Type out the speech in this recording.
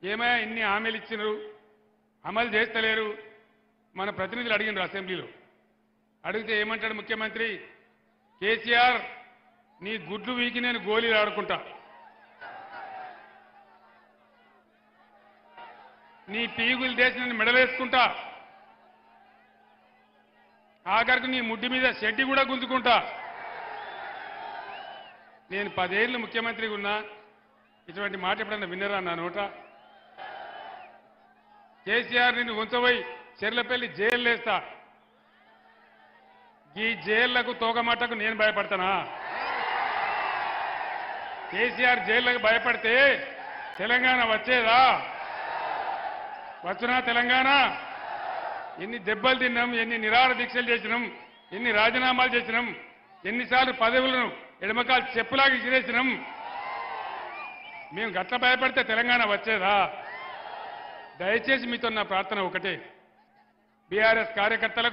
ఏమైనా ఇన్ని హామీలు ఇచ్చినారు అమలు చేస్తలేరు మన ప్రతినిధులు అడిగినారు అసెంబ్లీలో అడిగితే ఏమంటాడు ముఖ్యమంత్రి కేసీఆర్ నీ గుడ్లు వీకి నేను గోళీలు ఆడుకుంటా నీ పీగులు దేశం నేను మెడలేసుకుంటా ఆఖరికి నీ ముడ్డి మీద షెడ్డి కూడా గుంజుకుంటా నేను 10 ఏళ్ళు ముఖ్యమంత్రిగా ఉన్నా ఇటువంటి మాట ఎప్పుడన్నా విన్నరా నా నోట కేసీఆర్ నిన్ను ఉంచబోయి చెర్లపల్లి జైలు వేస్తా ఈ జైళ్లకు తోకమాటకు నేను భయపడతానా కేసీఆర్ జైళ్లకు భయపడితే తెలంగాణ వచ్చేదా వచ్చునా తెలంగాణ ఎన్ని దెబ్బలు తిన్నాం ఎన్ని నిరాహార దీక్షలు చేసినాం ఎన్ని రాజీనామాలు చేసినాం ఎన్నిసార్లు పదవులను ఎడమకాలు చెప్పులాగా ఇసిరేసినాం మేము గట్ల భయపడితే తెలంగాణ వచ్చేదా దయచేసి మీతో నా ప్రార్థన ఒకటే బీఆర్ఎస్ కార్యకర్తలకు